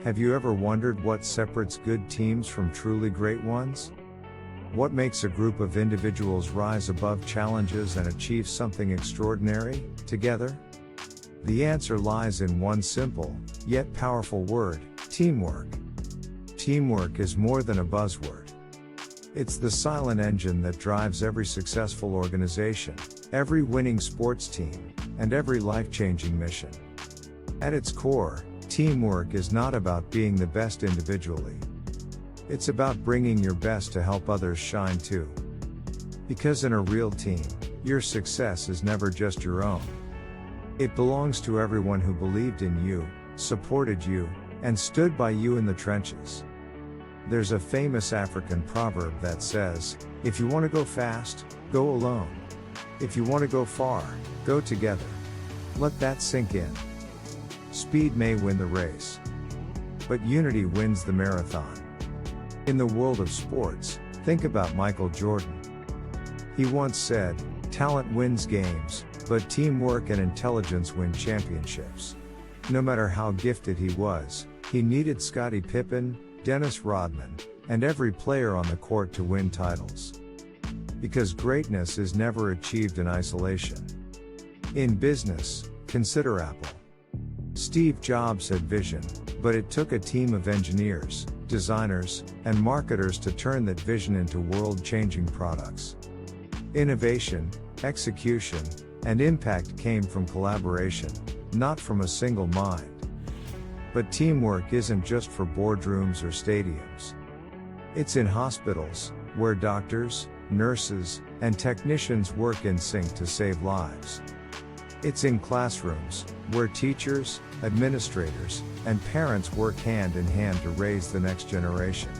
Have you ever wondered what separates good teams from truly great ones? What makes a group of individuals rise above challenges and achieve something extraordinary, together? The answer lies in one simple, yet powerful word: teamwork. Teamwork is more than a buzzword. It's the silent engine that drives every successful organization, every winning sports team, and every life-changing mission. At its core, teamwork is not about being the best individually. It's about bringing your best to help others shine too. Because in a real team, your success is never just your own. It belongs to everyone who believed in you, supported you, and stood by you in the trenches. There's a famous African proverb that says, if you want to go fast, go alone. If you want to go far, go together. Let that sink in. Speed may win the race, but unity wins the marathon. In the world of sports, think about Michael Jordan. He once said, "Talent wins games, but teamwork and intelligence win championships." No matter how gifted he was, he needed Scottie Pippen, Dennis Rodman, and every player on the court to win titles. Because greatness is never achieved in isolation. In business, consider Apple. Steve Jobs had vision, but it took a team of engineers, designers, and marketers to turn that vision into world-changing products. Innovation, execution, and impact came from collaboration, not from a single mind. But teamwork isn't just for boardrooms or stadiums. It's in hospitals, where doctors, nurses, and technicians work in sync to save lives. It's in classrooms, where teachers, administrators, and parents work hand in hand to raise the next generation.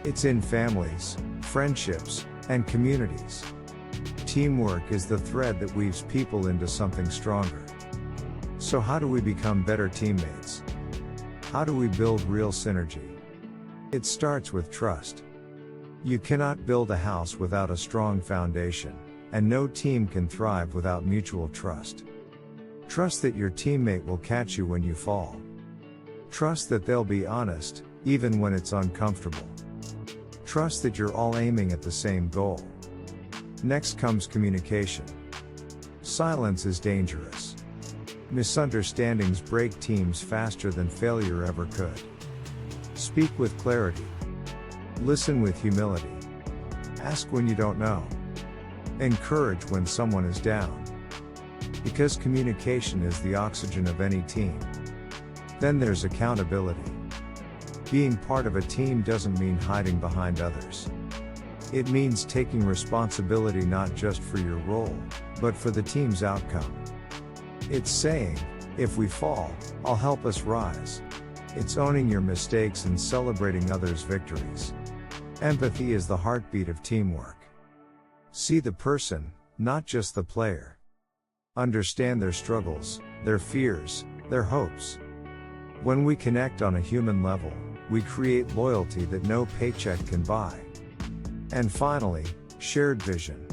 It's in families, friendships, and communities. Teamwork is the thread that weaves people into something stronger. So how do we become better teammates? How do we build real synergy? It starts with trust. You cannot build a house without a strong foundation, and no team can thrive without mutual trust. Trust that your teammate will catch you when you fall. Trust that they'll be honest, even when it's uncomfortable. Trust that you're all aiming at the same goal. Next comes communication. Silence is dangerous. Misunderstandings break teams faster than failure ever could. Speak with clarity. Listen with humility. Ask when you don't know. Encourage when someone is down. Because communication is the oxygen of any team. Then there's accountability. Being part of a team doesn't mean hiding behind others. It means taking responsibility not just for your role, but for the team's outcome. It's saying, if we fall, I'll help us rise. It's owning your mistakes and celebrating others' victories. Empathy is the heartbeat of teamwork. See the person, not just the player. Understand their struggles, their fears, their hopes. When we connect on a human level, we create loyalty that no paycheck can buy. And finally, shared vision.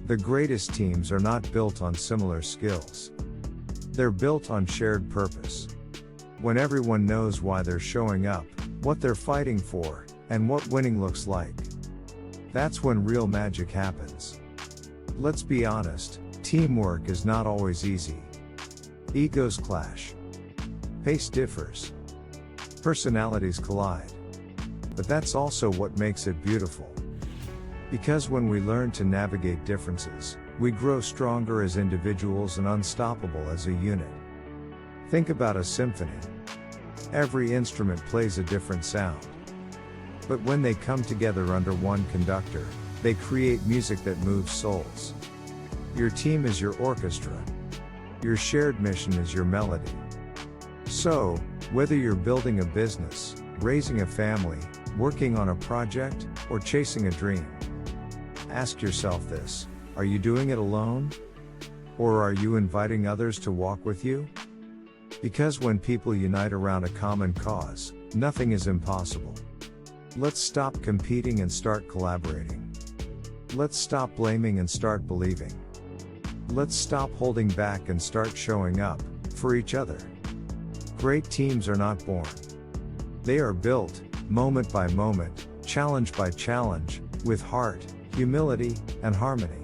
The greatest teams are not built on similar skills. They're built on shared purpose. When everyone knows why they're showing up, what they're fighting for, and what winning looks like. That's when real magic happens. Let's be honest, teamwork is not always easy. Egos clash. Pace differs. Personalities collide. But that's also what makes it beautiful. Because when we learn to navigate differences, we grow stronger as individuals and unstoppable as a unit. Think about a symphony. Every instrument plays a different sound. But when they come together under one conductor, they create music that moves souls. Your team is your orchestra. Your shared mission is your melody. So, whether you're building a business, raising a family, working on a project, or chasing a dream, ask yourself this: are you doing it alone? Or are you inviting others to walk with you? Because when people unite around a common cause, nothing is impossible. Let's stop competing and start collaborating. Let's stop blaming and start believing. Let's stop holding back and start showing up for each other. Great teams are not born, They are built, moment by moment, challenge by challenge, with heart, humility, and harmony.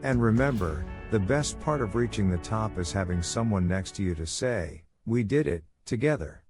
And remember, the best part of reaching the top is having someone next to you to say, "We did it, together."